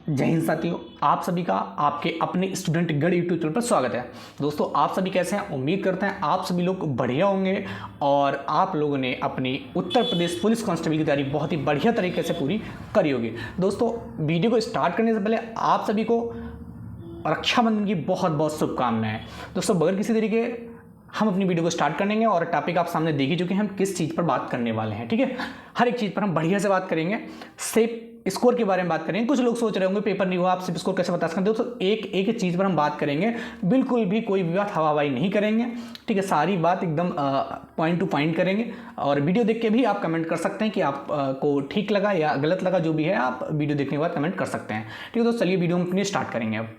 जय हिंद साथियों, आप सभी का आपके अपने स्टूडेंट गढ़ यूट्यूब चैनल पर स्वागत है। दोस्तों, आप सभी कैसे हैं? उम्मीद करते हैं आप सभी लोग बढ़िया होंगे और आप लोगों ने अपनी उत्तर प्रदेश पुलिस कांस्टेबल की तैयारी बहुत ही बढ़िया तरीके से पूरी करी होगी। दोस्तों, वीडियो को स्टार्ट करने से पहले आप सभी को रक्षाबंधन की बहुत बहुत शुभकामनाएं। दोस्तों, बगैर किसी तरीके हम अपनी वीडियो को स्टार्ट करेंगे और टॉपिक आप सामने देख ही चुके हैं हम किस चीज़ पर बात करने वाले हैं। ठीक है, हर एक चीज़ पर हम बढ़िया से बात करेंगे। सिर्फ स्कोर के बारे में बात करेंगे। कुछ लोग सोच रहे होंगे पेपर नहीं हुआ, आप सिर्फ स्कोर कैसे बता सकते हैं। दोस्तों, एक एक चीज़ पर हम बात करेंगे, बिल्कुल भी कोई भी बात हवाबाजी नहीं करेंगे। ठीक है, सारी बात एकदम पॉइंट टू पॉइंट करेंगे और वीडियो देख के भी आप कमेंट कर सकते हैं कि आप को ठीक लगा या गलत लगा, जो भी है आप वीडियो देखने के बाद कमेंट कर सकते हैं। ठीक है दोस्तों, चलिए वीडियो में अपनी स्टार्ट करेंगे। अब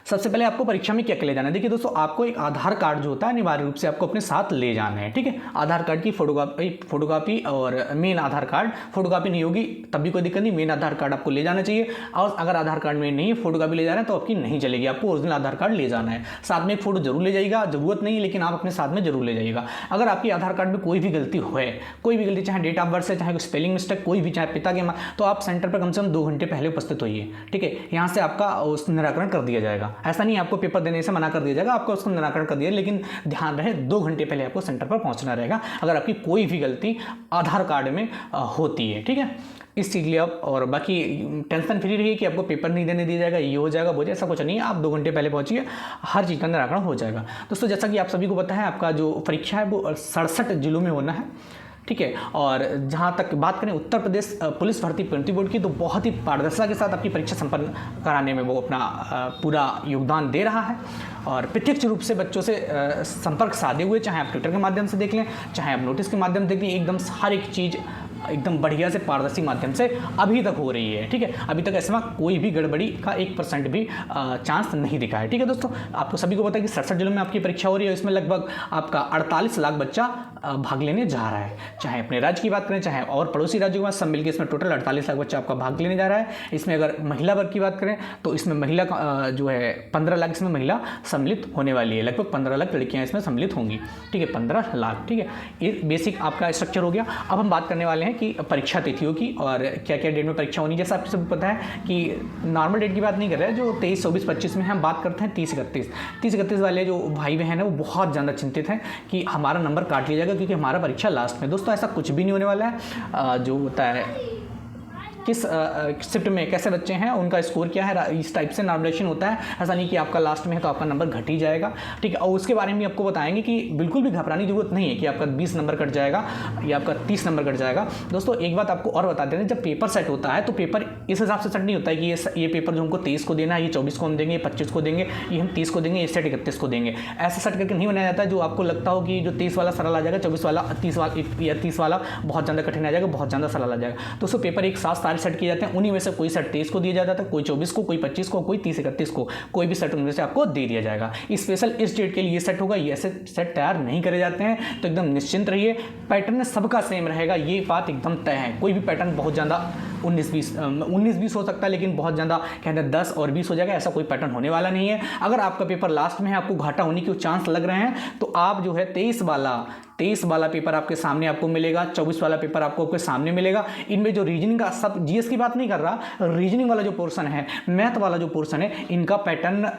सबसे पहले आपको परीक्षा में क्या क्या ले जाना है। देखिए दोस्तों, आपको एक आधार कार्ड जो होता है अनिवार्य रूप से आपको अपने साथ ले जाना है। ठीक है, आधार कार्ड की फोटोकॉपी और मेन आधार कार्ड। फोटोकॉपी नहीं होगी तब भी कोई दिक्कत नहीं, मेन आधार कार्ड आपको ले जाना चाहिए। और अगर आधार कार्ड में नहीं है, फोटोकॉपी ले जाना है तो आपकी नहीं चलेगी, आपको ओरिजिनल आधार कार्ड ले जाना है। साथ में एक फोटो जरूर ले जाइएगा, जरूरत नहीं है लेकिन आप अपने साथ में जरूर ले जाइएगा। अगर आपकी आधार कार्ड में कोई भी गलती है, कोई भी गलती, चाहे डेट ऑफ बर्थ से, चाहे स्पेलिंग मिस्टेक, कोई भी, चाहे पिता के, तो आप सेंटर पर कम से कम 2 घंटे पहले उपस्थित होइए। ठीक है, यहाँ से आपका निराकरण कर दिया जाएगा। ऐसा नहीं आपको पेपर देने से मना कर दिया जाएगा, आपको उसको निराकरण कर दिया, लेकिन ध्यान रहे 2 घंटे पहले आपको सेंटर पर पहुंचना रहेगा अगर आपकी कोई भी गलती आधार कार्ड में होती है। ठीक है, इस चीज़ के लिए आप, और बाकी टेंशन फ्री रहिए कि आपको पेपर नहीं देने दिया जाएगा, ये हो जाएगा वो, ऐसा कुछ नहीं है। आप 2 घंटे पहले पहुंचिए, हर चीज़ का निराकरण हो जाएगा। दोस्तों, जैसा कि आप सभी को पता है, आपका जो परीक्षा है वो 67 जिलों में होना है। ठीक है, और जहाँ तक बात करें उत्तर प्रदेश पुलिस भर्ती प्रीति बोर्ड की, तो बहुत ही पारदर्शिता के साथ आपकी परीक्षा संपन्न कराने में वो अपना पूरा योगदान दे रहा है और प्रत्यक्ष रूप से बच्चों से संपर्क साधे हुए, चाहे आप ट्विटर के माध्यम से देख लें, चाहे आप नोटिस के माध्यम से देख लें, एकदम हर एक चीज़ एकदम बढ़िया से पारदर्शी माध्यम से अभी तक हो रही है। ठीक है, अभी तक ऐसा कोई भी गड़बड़ी का 1% भी चांस नहीं दिखा है। ठीक है दोस्तों, आपको सभी को पता है कि 67 जिलों में आपकी परीक्षा हो रही है। इसमें लगभग आपका 48 लाख बच्चा भाग लेने जा रहा है। चाहे अपने राज्य की बात करें, चाहे और पड़ोसी राज्यों की बात, सब मिलकर इसमें टोटल 48 लाख बच्चा आपका भाग लेने जा रहा है। इसमें अगर महिला वर्ग की बात करें तो इसमें महिला जो है 15 लाख इसमें महिला सम्मिलित होने वाली है। लगभग 15 लाख लड़कियाँ इसमें सम्मिलित होंगी। ठीक है, 15 लाख। ठीक है, ये बेसिक आपका स्ट्रक्चर हो गया। अब हम बात करने वाले हैं कि परीक्षा तिथियों की और क्या क्या डेट में परीक्षा होनी। जैसा आपको सब पता है कि नॉर्मल डेट की बात नहीं कर रहे हैं, जो 23, 24, 25 में हम बात करते हैं 30, 31 वाले जो भाई बहन है वो बहुत ज़्यादा चिंतित हैं कि हमारा नंबर काट लिया जाएगा क्योंकि हमारा परीक्षा लास्ट में। दोस्तों, ऐसा कुछ भी नहीं होने वाला है। जो होता है किस शिफ्ट में कैसे बच्चे हैं, उनका स्कोर क्या है, इस टाइप से नॉर्मलाइजेशन होता है। ऐसा नहीं कि आपका लास्ट में है तो आपका नंबर घट ही जाएगा। ठीक है, और उसके बारे में आपको बताएंगे कि बिल्कुल भी घबराने की जरूरत नहीं है कि आपका 20 नंबर कट जाएगा या आपका 30 नंबर कट जाएगा। दोस्तों, एक बात आपको और बता देते हैं, जब पेपर सेट होता है तो पेपर इस हिसाब से सेट नहीं होता है कि ये पेपर जो हमको 23 को देना है, ये 24 को हम देंगे, ये 25 को देंगे, ये हम 30 को देंगे, ये सेट 31 को देंगे। ऐसा सेट करके नहीं बनाया जाता है जो आपको लगता हो कि जो 23 वाला सरल आ जाएगा, 24 वाला 30 वाला या 30 वाला बहुत ज़्यादा कठिन आ जाएगा, बहुत ज़्यादा सरल आ जाएगा। दोस्तों, पेपर एक साथ सारे सेट किए जाते हैं, उन्हीं में से कोई सेट 23 को दिया जाता है, कोई 24 को, कोई 25 को, कोई 30, 31 को, कोई भी सेट उनमें से आपको दे दिया जाएगा। स्पेशल इस डेट के लिए सेट होगा, ये ऐसे सेट तैयार नहीं करे जाते हैं, तो एकदम निश्चिंत रहिए। पैटर्न सबका सेम रहेगा, ये बात एकदम तय है। कोई भी पैटर्न बहुत ज़्यादा 19-20 हो सकता है, लेकिन बहुत ज़्यादा कहते हैं 10 और 20 हो जाएगा, ऐसा कोई पैटर्न होने वाला नहीं है। अगर आपका पेपर लास्ट में है, आपको घाटा होने के चांस लग रहे हैं, तो आप जो है 23 वाला पेपर आपके सामने आपको मिलेगा, 24 वाला पेपर आपको आपके सामने मिलेगा। इनमें जो रीजनिंग का, सब जीएस की बात नहीं कर रहा, रीजनिंग वाला जो पोर्शन है, मैथ वाला जो पोर्शन है, इनका पैटर्न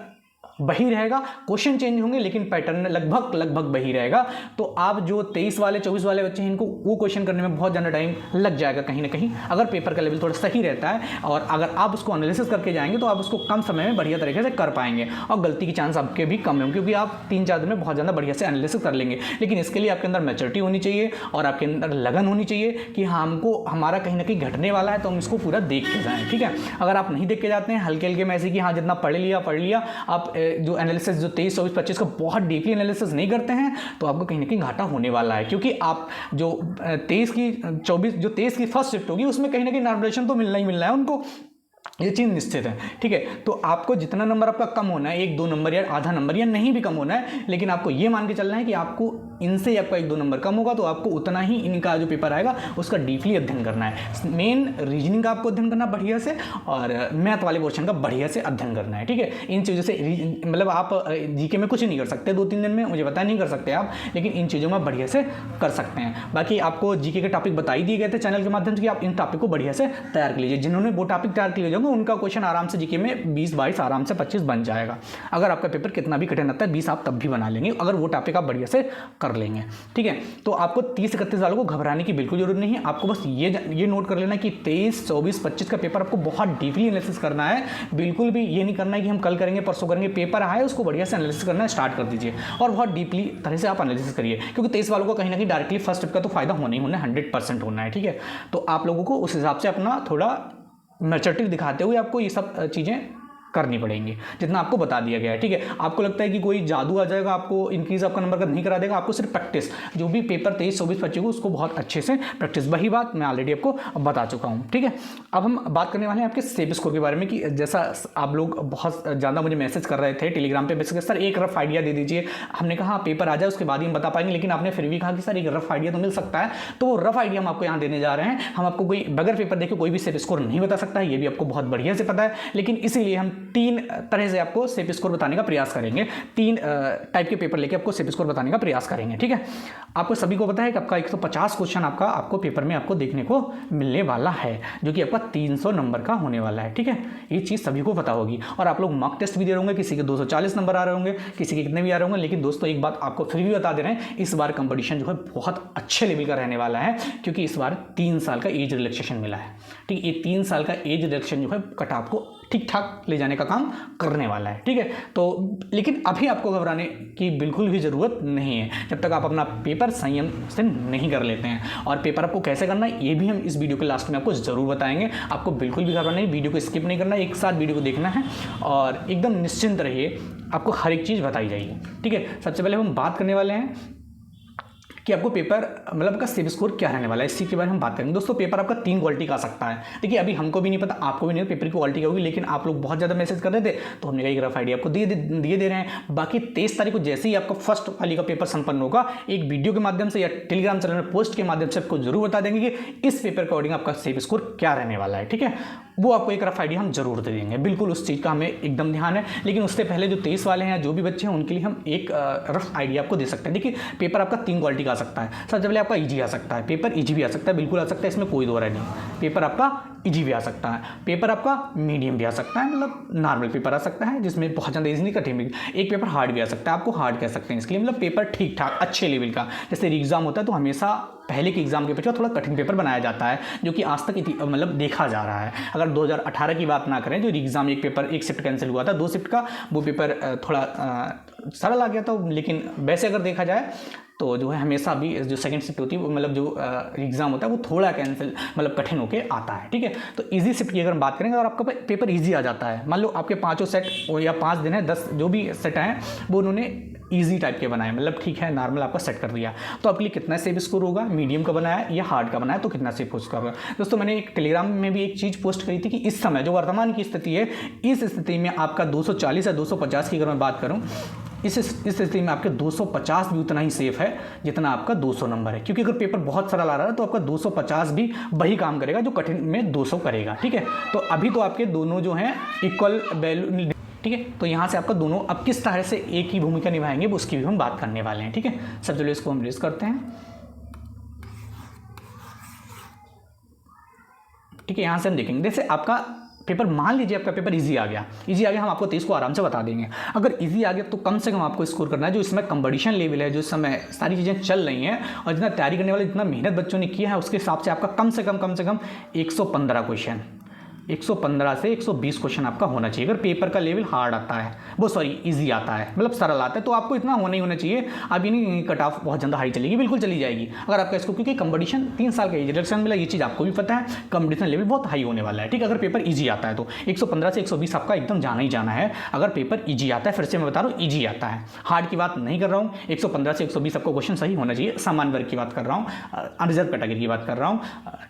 वही रहेगा। क्वेश्चन चेंज होंगे लेकिन पैटर्न लगभग वही रहेगा। तो आप जो 23 वाले 24 वाले बच्चे हैं, इनको वो क्वेश्चन करने में बहुत ज़्यादा टाइम लग जाएगा कहीं ना कहीं, अगर पेपर का लेवल थोड़ा सही रहता है और अगर आप उसको एनालिसिस करके जाएंगे तो आप उसको कम समय में बढ़िया तरीके से कर पाएंगे और गलती की चांस आपके भी कम होंगे क्योंकि आप 3-4 दिन में बहुत ज़्यादा बढ़िया से एनालिसिस कर लेंगे। लेकिन इसके लिए आपके अंदर मैच्योरिटी होनी चाहिए और आपके अंदर लगन होनी चाहिए कि हमको हमारा कहीं ना कहीं घटने वाला है तो हम इसको पूरा देख के जाएँ। ठीक है, अगर आप नहीं देख के जाते हैं हल्के हल्के में ऐसे कि हाँ जितना पढ़ लिया, आप जो एनालिसिस 23, 24, 25 को बहुत डीपली एनालिसिस नहीं करते हैं तो आपको कहीं ना कहीं घाटा होने वाला है। क्योंकि आप जो 23 की फर्स्ट शिफ्ट होगी उसमें कहीं ना कहीं नॉर्मलाइजेशन तो मिलना ही मिलना है उनको, ये चीज़ निश्चित है। ठीक है, तो आपको जितना नंबर आपका कम होना है, 1-2 नंबर या आधा नंबर या नहीं भी कम होना है, लेकिन आपको ये मान के चलना है कि आपको इनसे आपका 1-2 नंबर कम होगा, तो आपको उतना ही इनका जो पेपर आएगा उसका डीपली अध्ययन करना है। मेन रीजनिंग का आपको अध्ययन करना बढ़िया से, और मैथ वाले पोर्शन का बढ़िया से अध्ययन करना है, ठीक है। इन चीज़ों से मतलब आप जीके में कुछ नहीं कर सकते 2-3 दिन में, मुझे पता नहीं कर सकते आप, लेकिन इन चीज़ों में बढ़िया से कर सकते हैं। बाकी आपको जीके के टॉपिक बता ही दिए गए थे चैनल के माध्यम से कि आप इन टॉपिक को बढ़िया से तैयार कर लीजिए। जिन्होंने वो टॉपिक तैयार कर लिया उनका क्वेश्चन आराम से जीके में 20-22 आराम से 25 बन जाएगा। अगर आपका पेपर कितना भी कठिन आता है 20 आप तब भी बना लेंगे, अगर वो टॉपिक आप बढ़िया से कर लेंगे, ठीक है। तो आपको 30-31 सालों को घबराने की बिल्कुल जरूरत नहीं है। आपको बस ये नोट कर लेना कि 23, 24, 25 का पेपर आपको बहुत डीपली एनालिसिस करना है। बिल्कुल भी ये नहीं करना है कि हम कल करेंगे परसों करेंगे, पेपर आए उसको बढ़िया से एनालिसिस करना स्टार्ट कर दीजिए और बहुत डीपली तरह से आप एनालिसिस करिए, क्योंकि 23 वालों को कहीं ना कहीं डायरेक्टली फर्स्ट स्टेप का तो फायदा होना ही होना है, 100% होना है, ठीक है। तो आप लोगों को उस हिसाब से अपना थोड़ा मैच्योरिटी दिखाते हुए आपको ये सब चीज़ें करनी पड़ेंगी जितना आपको बता दिया गया है, ठीक है। आपको लगता है कि कोई जादू आ जाएगा आपको इंक्रीज आपका नंबर का, नहीं करा देगा। आपको सिर्फ प्रैक्टिस, जो भी पेपर 23, 24, 25 को उसको बहुत अच्छे से प्रैक्टिस, वही बात मैं ऑलरेडी आपको बता चुका हूँ, ठीक है। अब हम बात करने वाले हैं आपके सेब स्कोर के बारे में, कि जैसा आप लोग बहुत ज़्यादा मुझे मैसेज कर रहे थे टेलीग्राम पे, बेसिकली सर एक रफ आइडिया दे दीजिए। हमने कहा पेपर आ जाए उसके बाद ही हम बता पाएंगे, लेकिन आपने फिर भी कहा कि सर एक रफ आइडिया तो मिल सकता है, तो वो रफ आइडिया हम आपको यहाँ देने जा रहे हैं। हम आपको कोई बगैर पेपर देखे कोई भी सेब स्कोर नहीं बता सकता है, ये भी आपको बहुत बढ़िया से पता है, लेकिन इसीलिए हम 3 तरह से आपको सेब स्कोर बताने का प्रयास करेंगे। 3 टाइप के पेपर लेके आपको सेब स्कोर बताने का प्रयास करेंगे, ठीक है। आपको सभी को पता है कि आपका 150 क्वेश्चन आपको पेपर में आपको देखने को मिलने वाला है, जो कि आपका 300 नंबर का होने वाला है, ठीक है। ये चीज़ सभी को पता होगी। और आप लोग मॉक टेस्ट भी दे रहे होंगे, किसी के 240 नंबर आ रहे होंगे, किसी के कितने भी आ रहे होंगे। लेकिन दोस्तों एक बात आपको फिर भी बता दे रहे हैं, इस बार कंपटीशन जो है बहुत अच्छे लेवल का रहने वाला है, क्योंकि इस बार 3 साल का एज रिलैक्सेशन मिला है, ठीक है। ये 3 साल का एज रिलैक्सेशन जो है कट ऑफ को ठीक ठाक ले जाने का काम करने वाला है, ठीक है। तो लेकिन अभी आपको घबराने की बिल्कुल भी ज़रूरत नहीं है, जब तक आप अपना पेपर संयम से नहीं कर लेते हैं। और पेपर आपको कैसे करना है ये भी हम इस वीडियो के लास्ट में आपको ज़रूर बताएंगे। आपको बिल्कुल भी घबराना नहीं, वीडियो को स्किप नहीं करना है, एक साथ वीडियो को देखना है और एकदम निश्चिंत रहिए, आपको हर एक चीज़ बताई जाएगी, ठीक है। सबसे पहले हम बात करने वाले हैं कि आपको पेपर मतलब आपका सिबिल स्कोर क्या रहने वाला है, इसी के बारे में हम बात करेंगे। दोस्तों पेपर आपका 3 क्वालिटी का आ सकता है। देखिए अभी हमको भी नहीं पता, आपको भी नहीं, पेपर की क्वालिटी क्या होगी, लेकिन आप लोग बहुत ज़्यादा मैसेज कर रहे थे तो हमने एक रफ आइडिया आपको दिए दे रहे हैं। बाकी 23 तारीख को जैसे ही आपका फर्स्ट वाली का पेपर संपन्न होगा, एक वीडियो के माध्यम से या टेलीग्राम चैनल में पोस्ट के माध्यम से आपको जरूर बता देंगे कि इस पेपर के अकॉर्डिंग आपका सिबिल स्कोर क्या रहने वाला है, ठीक है। वो आपको एक रफ आइडिया हम जरूर दे देंगे, बिल्कुल उस चीज़ का हमें एकदम ध्यान है। लेकिन उससे पहले जो 23 वाले हैं, जो भी बच्चे हैं, उनके लिए हम एक रफ आइडिया आपको दे सकते हैं। देखिए पेपर आपका 3 क्वालिटी का आ सकता है। सबसे पहले आपका इजी आ सकता है, पेपर इजी भी आ सकता है, बिल्कुल आ सकता है, इसमें कोई दो राय नहीं। पेपर आपका इजी भी आ सकता है, पेपर आपका मीडियम भी आ सकता है, मतलब नॉर्मल पेपर आ सकता है जिसमें बहुत ज़्यादा इजी नहीं, कठिन भी। एक पेपर हार्ड भी आ सकता है, आपको हार्ड कह सकते हैं इसके लिए, मतलब पेपर ठीक ठाक अच्छे लेवल का। जैसे एग्जाम होता है तो हमेशा पहले के एग्जाम के पीछे थोड़ा कठिन पेपर बनाया जाता है, जो कि आज तक मतलब देखा जा रहा है। अगर 2018 की बात ना करें, जो एग्जाम एक शिफ्ट कैंसिल हुआ था, 2 शिफ्ट का, वो पेपर थोड़ा सरल आ गया था। लेकिन वैसे अगर देखा जाए तो जो है हमेशा भी जो सेकंड शिफ्ट होती है, मतलब जो एग्जाम होता है वो थोड़ा कैंसिल मतलब कठिन होके आता है, ठीक है। तो इजी शिफ्ट की अगर हम बात करेंगे और आपका पेपर इजी आ जाता है, मान लो आपके 5 सेट या 5 दिन है, 10 जो भी सेट हैं वो उन्होंने ईजी टाइप के बनाए, मतलब ठीक है नॉर्मल आपका सेट कर दिया, तो आपके लिए कितना सेव स्कोर होगा, मीडियम का बनाया या हार्ड का बनाया तो कितना सेव स्कोर होगा। दोस्तों मैंने एक टेलीग्राम में भी एक चीज़ पोस्ट करी थी कि इस समय जो वर्तमान की स्थिति है, इस स्थिति में आपका 240 या 250 की अगर मैं बात करूँ, इस स्थिति में आपके 250 भी उतना ही सेफ है जितना आपका 200 नंबर है। क्योंकि अगर पेपर बहुत सरल आ रहा है तो आपका 250 भी वही काम करेगा जो कठिन में 200 करेगा, ठीक है। तो अभी तो आपके दोनों जो हैं इक्वल वैल्यू, ठीक है। तो यहाँ से आपका दोनों अब किस तरह से एक ही भूमिका निभाएंगे उसकी भी हम बात करने वाले हैं, ठीक है। सब चलो इसको हम रेस करते हैं, ठीक है। यहाँ से हम देखेंगे, जैसे आपका पेपर, मान लीजिए आपका पेपर इजी आ गया, हम आपको 23 को आराम से बता देंगे। अगर इजी आ गया तो कम से कम आपको स्कोर करना है, जो इसमें कंपटीशन लेवल है, जो इस समय सारी चीज़ें चल रही हैं और जितना तैयारी करने वाले, जितना मेहनत बच्चों ने किया है, उसके हिसाब से आपका कम से कम 115 क्वेश्चन, 115 से 120 क्वेश्चन आपका होना चाहिए। अगर पेपर का लेवल हार्ड आता है, वो सॉरी इजी आता है, मतलब सरल आता है, तो आपको इतना होना ही होना चाहिए। अब ये नहीं कट ऑफ बहुत ज़्यादा हाई चलेगी, बिल्कुल चली जाएगी अगर आपका इसको, क्योंकि कंपटीशन 3 साल का रिजल्ट मिला, ये चीज़ आपको भी पता है, कंपटीशन लेवल बहुत हाई होने वाला है, ठीक है। अगर पेपर ईजी आता है तो 115 से 120 आपका एकदम जाना ही जाना है। अगर पेपर ईजी आता है, फिर से मैं बता रहा हूँ ईजी आता है, हार्ड की बात नहीं कर रहा हूँ। 115 से 120 आपका क्वेश्चन सही होना चाहिए, सामान्य वर्ग की बात कर रहा हूँ, अनरिजर्व कैटेगरी की बात कर रहा हूँ,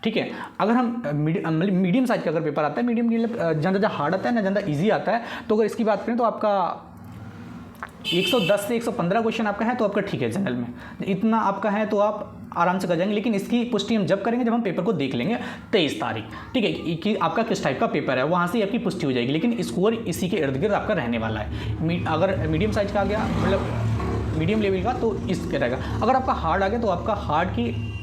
ठीक है। अगर हम मीडियम साइज का अगर पेपर आता है, मीडियम ज़्यादा हार्ड आता है ना ज़्यादा इजी आता है, तो अगर इसकी बात करें तो आपका 110 से 115 क्वेश्चन आपका है तो आपका ठीक है जनरल में, इतना आपका है तो आप आराम से कर जाएंगे। लेकिन इसकी पुष्टि हम जब करेंगे जब हम पेपर को देख लेंगे 23 तारीख, ठीक है, कि आपका किस टाइप का पेपर है, वहाँ से आपकी पुष्टि हो जाएगी। लेकिन स्कोर इसी के इर्द गिर्द आपका रहने वाला है। अगर मीडियम साइज का आ गया, मतलब मीडियम लेवल का, तो इसके रहेगा। अगर आपका हार्ड आ गया तो आपका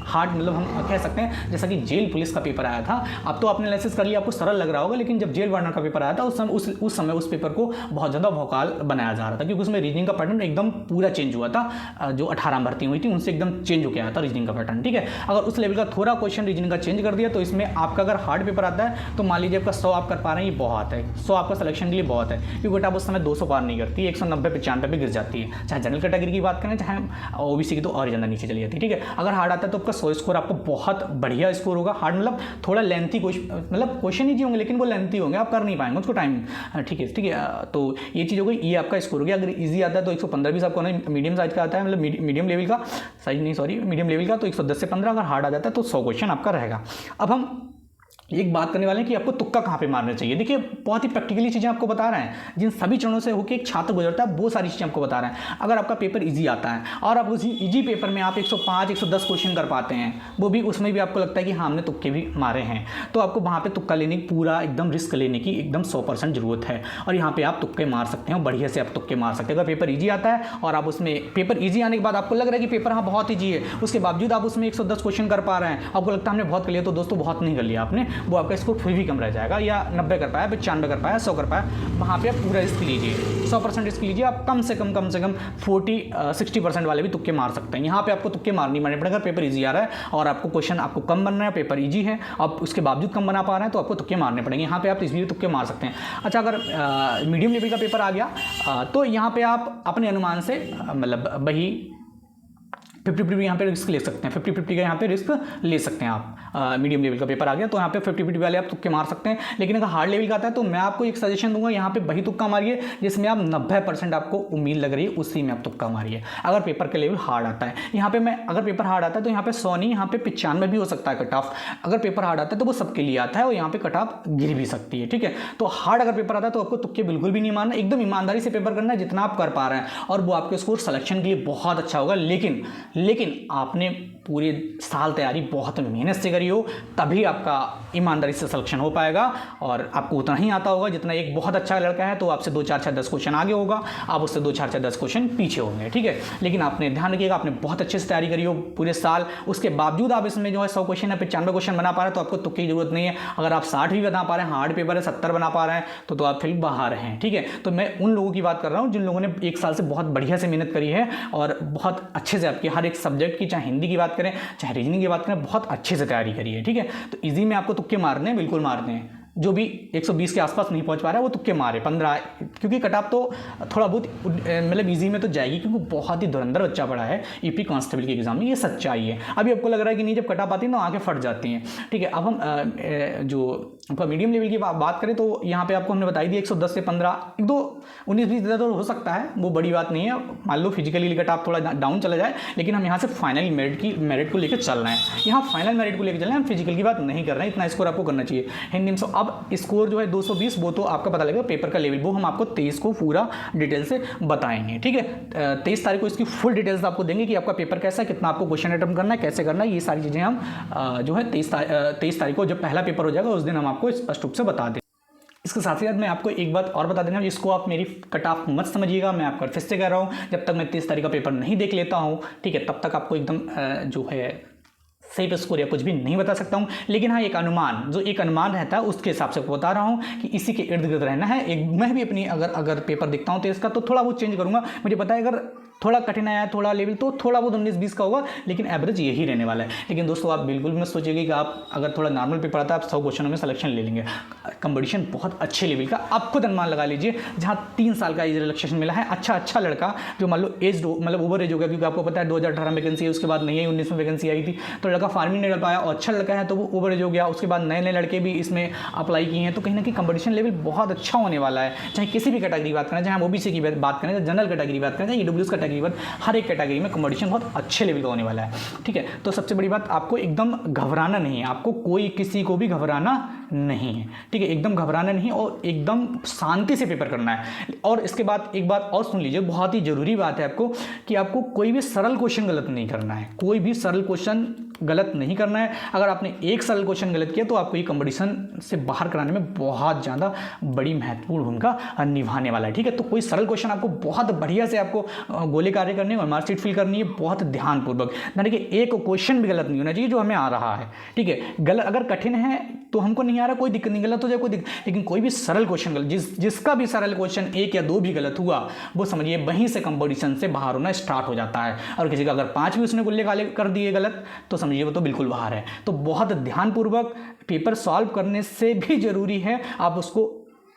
हार्ड मतलब हम कह सकते हैं जैसा कि जेल पुलिस का पेपर आया था। अब तो आपने एनालिसिस कर लिया, आपको सरल लग रहा होगा, लेकिन जब जेल वार्डनर का पेपर आया था उस समय उस पेपर को बहुत ज़्यादा भौकाल बनाया जा रहा था, क्योंकि उसमें रीजनिंग का पैटर्न एकदम पूरा चेंज हुआ था। जो 18 भर्ती हुई थी उनसे एकदम चेंज होकर आया था रीजनिंग का पैटर्न, ठीक है। अगर उस लेवल का थोड़ा क्वेश्चन रीजनिंग का चेंज कर दिया तो इसमें आपका अगर हार्ड पेपर आता है तो मान लीजिए आपका 100 आप कर पा रहे हैं, ये बहुत है। 100 आपका सिलेक्शन के लिए बहुत है, क्योंकि बेटा आप उस समय 200 पार नहीं करती, 190-95 पे गिर जाती है। चाहे जनरल कैटेगरी की बात करें, चाहे ओबीसी की, तो और ज़्यादा नीचे चली जाती है, ठीक है। अगर हार्ड आता है तो आपका 100 स्कोर आपको बहुत बढ़िया स्कोर होगा। हार्ड मतलब थोड़ा लेंथी मतलब क्वेश्चन ही होंगे, लेकिन वो लेंथी होंगे, आप कर नहीं पाएंगे उसको टाइम, ठीक है। तो ये चीज़ हो गई, ये आपका स्कोर हो गया। अगर इजी आता है तो 115 भी आपको मीडियम साइज का आता है, मतलब मीडियम लेवल का साइज नहीं, सॉरी, मीडियम लेवल का, तो 110 से 15। अगर हार्ड आ जाता है तो 100 क्वेश्चन आपका रहेगा। अब हम एक बात करने वाले हैं कि आपको तुक्का कहाँ पे मारना चाहिए। देखिए, बहुत ही प्रैक्टिकली चीज़ें आपको बता रहे हैं, जिन सभी चरणों से होकर एक छात्र गुजरता है, वो सारी चीज़ें आपको बता रहे हैं। अगर आपका पेपर इजी आता है और आप उसी इजी पेपर में आप 105-110 क्वेश्चन कर पाते हैं, वो भी उसमें भी आपको लगता है कि हाँ हमने तुक्के भी मारे हैं, तो आपको वहाँ पे तुक्का लेने की पूरा एकदम रिस्क लेने की एकदम 100% ज़रूरत है। और यहाँ पे आप तुक्के मार सकते हैं, बढ़िया से आप तुक्के मार सकते हैं। अगर पेपर ईजी आता है और आप उसमें पेपर ईजी आने के बाद आपको लग रहा है कि पेपर हाँ बहुत ईजी है, उसके बावजूद आप उसमें 110 क्वेश्चन कर पा रहे हैं, आपको लगता है हमने बहुत कर लिया, तो दोस्तों बहुत नहीं कर लिया आपने, वो आपका स्कोर फिर भी कम रह जाएगा। या 90 कर पाया, 95 कर पाया, 100 कर पाया, वहाँ पे आप पूरा रिस्क लीजिए, 100% रिस्क लीजिए। आप कम से कम 40-60% वाले भी तुक्के मार सकते हैं। यहाँ पे आपको तुक्के मारनी पड़ेंगे। अगर पेपर इजी आ रहा है और आपको क्वेश्चन आपको कम बन रहा है, पेपर इजी है, आप उसके बावजूद कम बना पा रहे हैं, तो आपको तुक्के मारने पड़ेंगे। यहाँ पे आप इसलिए तुक्के मार सकते हैं। अच्छा, अगर मीडियम लेवल का पेपर आ गया तो यहाँ पे आप अपने अनुमान से मतलब वही 50-50 यहाँ पे रिस्क ले सकते हैं, 50-50 का यहाँ पे रिस्क ले सकते हैं आप। मीडियम लेवल का पेपर आ गया तो यहाँ पे 50-50 वाले आप तुक्के मार सकते हैं। लेकिन अगर हार्ड लेवल का आता है तो मैं आपको एक सजेशन दूंगा, यहाँ पे वही तुक्का मारिए जिसमें आप 90% आपको उम्मीद लग रही है, उसी में आप तुक्का मारिए। अगर पेपर का लेवल हार्ड आता है, यहाँ पे मैं अगर पेपर हार्ड आता है तो यहाँ पे 100 नहीं, यहाँ पे 95 भी हो सकता है कट ऑफ। अगर पेपर हार्ड आता है तो वो सबके लिए आता है और यहाँ पे कट ऑफ गिर भी सकती है, ठीक है। तो हार्ड अगर पेपर आता है तो आपको तुक्के बिल्कुल भी नहीं मारना, एकदम ईमानदारी से पेपर करना है जितना आप कर पा रहे हैं, और वो आपके स्कोर सिलेक्शन के लिए बहुत अच्छा होगा। लेकिन आपने पूरे साल तैयारी बहुत मेहनत से करी हो, तभी आपका ईमानदारी से सिलेक्शन हो पाएगा। और आपको उतना ही आता होगा जितना एक बहुत अच्छा लड़का है तो आपसे 2-4-10 क्वेश्चन आगे होगा, आप उससे 2-4-10 क्वेश्चन पीछे होंगे, ठीक है। लेकिन आपने ध्यान रखिएगा, आपने बहुत अच्छे से तैयारी करी हो पूरे साल, उसके बावजूद आप इसमें जो है 100 क्वेश्चन या 95 क्वेश्चन बना पा रहे हैं, तो आपको तुक्के की जरूरत नहीं है। अगर आप 60 भी बना पा रहे हैं, हार्ड पेपर है 70 बना पा रहे हैं, तो आप फिर बाहर हैं, ठीक है। तो मैं उन लोगों की बात कर रहा हूँ जिन लोगों ने एक साल से बहुत बढ़िया से मेहनत करी है और बहुत अच्छे से आपकी हर एक सब्जेक्ट की, चाहे हिंदी की बात करें चाहे रीजनिंग की बात करें, बहुत अच्छे से तैयारी करी है, ठीक है। तो इजी में आपको तुक्के मारने हैं, बिल्कुल मारने हैं। जो भी 120 के आसपास नहीं पहुंच पा रहा है वो तुक्के मारे 15, क्योंकि कट ऑफ तो थोड़ा बहुत मतलब इजी में तो जाएगी, क्योंकि बहुत ही धुरंधर बच्चा पड़ा है यूपी कांस्टेबल के एग्जाम में, ये सच्चाई है। अभी आपको लग रहा है कि नहीं, जब कट ऑफ आती है तो आंखें फट जाती हैं, ठीक है। अब हम जो आपका मीडियम लेवल की बात करें तो यहाँ पे आपको हमने बताई दी 110 से 15, 19-20 तो हो सकता है, वो बड़ी बात नहीं है। मान लो फिजिकली कट ऑफ थोड़ा डाउन चला जाए, लेकिन हम यहाँ से फाइनल मेरिट को लेकर चल रहे हैं। यहाँ फाइनल मेरिट को लेकर चल रहे हैं, हम फिजिकल की बात नहीं कर रहे हैं। इतना स्कोर आपको करना चाहिए हिंदी में। अब स्कोर जो है 220, वो तो आपका पता लगेगा पेपर का लेवल, वो हम आपको 23 को पूरा डिटेल से बताएंगे, ठीक है। 23 तारीख को इसकी फुल डिटेल्स आपको देंगे कि आपका पेपर कैसा है, कितना आपको क्वेश्चन अटेम्प्ट करना है, कैसे करना है, ये सारी चीज़ें हम जो है 23 तारीख को जब पहला पेपर हो जाएगा उस दिन हम आपको स्पष्ट रूप से बता दें। इसके साथ ही साथ मैं आपको एक बात और बता देना, जिसको आप मेरी कट ऑफ मत समझिएगा, मैं आपका फिर से कह रहा हूँ, जब तक मैं 23 तारीख का पेपर नहीं देख लेता हूँ, ठीक है, तब तक आपको एकदम जो है सही स्कोर या कुछ भी नहीं बता सकता हूँ। लेकिन हाँ, एक अनुमान रहता है उसके हिसाब से बता रहा हूँ कि इसी के इर्द गिर्द रहना है। मैं भी अपनी अगर पेपर देखता हूँ तो इसका तो थोड़ा बहुत चेंज करूँगा। मुझे पता है अगर थोड़ा कठिन आया, थोड़ा लेवल तो थोड़ा बहुत 19-20 का होगा, लेकिन एवरेज यही रहने वाला है। लेकिन दोस्तों आप बिल्कुल मत सोचिएगा कि आप अगर थोड़ा नॉर्मल पेपर आता है आप 100 क्वेश्चनों में सिलेक्शन ले लेंगे। कंपटीशन बहुत अच्छे लेवल का, आप खुद अनुमान लगा लीजिए। जहाँ 3 साल का एज रिलैक्सेशन मिला है, अच्छा लड़का जो मान लो एज मतलब ओवर एज हो गया, क्योंकि आपको पता है 2018 में वैकेंसी है, उसके बाद नहीं आई, 19 में वैकेंसी आई थी, तो लड़का फार्मिंग नहीं कर पाया और अच्छा लड़का है तो वो ओवर एज हो गया। उसके बाद नए लड़के भी इसमें अप्लाई किए हैं, तो कहीं ना कहीं कंपटीशन लेवल बहुत अच्छा होने वाला है। चाहे किसी भी कैटेगरी की बात करें, चाहे हम ओबीसी की बात करें, जनरल कैटेगरी की बात करें, चाहे ईडब्ल्यूएस कैटेगरी तकरीबन हर एक कैटेगरी में कंपटीशन बहुत अच्छे लेवल का होने वाला है। ठीक है, तो सबसे बड़ी बात, आपको एकदम घबराना नहीं है, आपको कोई किसी को भी घबराना नहीं है। ठीक है, एकदम घबराना नहीं और एकदम शांति से पेपर करना है। और इसके बाद एक बात और सुन लीजिए, बहुत ही जरूरी बात है आपको कि आपको कोई भी सरल क्वेश्चन गलत नहीं करना है, कोई भी सरल क्वेश्चन गलत नहीं करना है। अगर आपने एक सरल क्वेश्चन गलत किया तो आपको ये कंपटीशन से बाहर कराने में बहुत ज़्यादा बड़ी महत्वपूर्ण भूमिका निभाने वाला है। ठीक है, तो कोई सरल क्वेश्चन आपको बहुत बढ़िया से आपको गोले कार्य करनी है और मार्कशीट फिल करनी है बहुत ध्यानपूर्वक। यानी कि एक क्वेश्चन भी गलत नहीं होना चाहिए जो हमें आ रहा है। ठीक है, गलत अगर कठिन है तो हमको नहीं आ रहा, कोई दिक्कत नहीं, गलत हो जाए कोई दिक्कत, लेकिन कोई भी सरल क्वेश्चन गलत, जिसका भी सरल क्वेश्चन 1 या 2 भी गलत हुआ, वो समझिए वहीं से कंपटीशन से बाहर होना स्टार्ट हो जाता है। और किसी का अगर 5 भी उसने गुल्ले काले कर दिए गलत, तो समझिए वो तो बिल्कुल बाहर है। तो बहुत ध्यानपूर्वक पेपर सॉल्व करने से भी जरूरी है आप उसको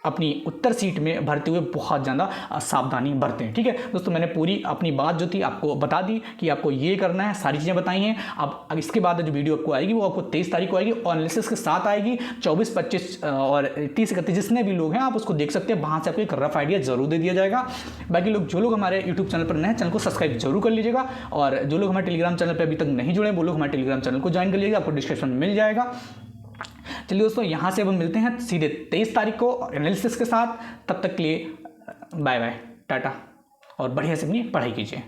अपनी उत्तर सीट में भरते हुए बहुत ज़्यादा सावधानी बरतें। ठीक है दोस्तों, मैंने पूरी अपनी बात जो थी आपको बता दी कि आपको ये करना है, सारी चीज़ें बताई हैं। अब इसके बाद जो वीडियो आपको आएगी वो आपको 23 तारीख को आएगी और एनालिसिस के साथ आएगी। 24, 25 और 30, 31 जितने भी लोग हैं आप उसको देख सकते हैं, वहाँ से आपको एक रफ आइडिया जरूर दे दिया जाएगा। बाकी लोग जो लोग हमारे यूट्यूब चैनल पर नए हैं, चैनल को सब्सक्राइब जरूर कर लीजिएगा। और जो लोग हमारे टेलीग्राम चैनल पर अभी तक नहीं जुड़े वो लोग हमारे टेलीग्राम चैनल को ज्वाइन कर लीजिएगा, आपको डिस्क्रिप्शन में मिल जाएगा। चलिए दोस्तों, यहाँ से अब मिलते हैं सीधे 23 तारीख को एनालिसिस के साथ। तब तक के लिए बाय बाय, टाटा, और बढ़िया से अपनी पढ़ाई कीजिए।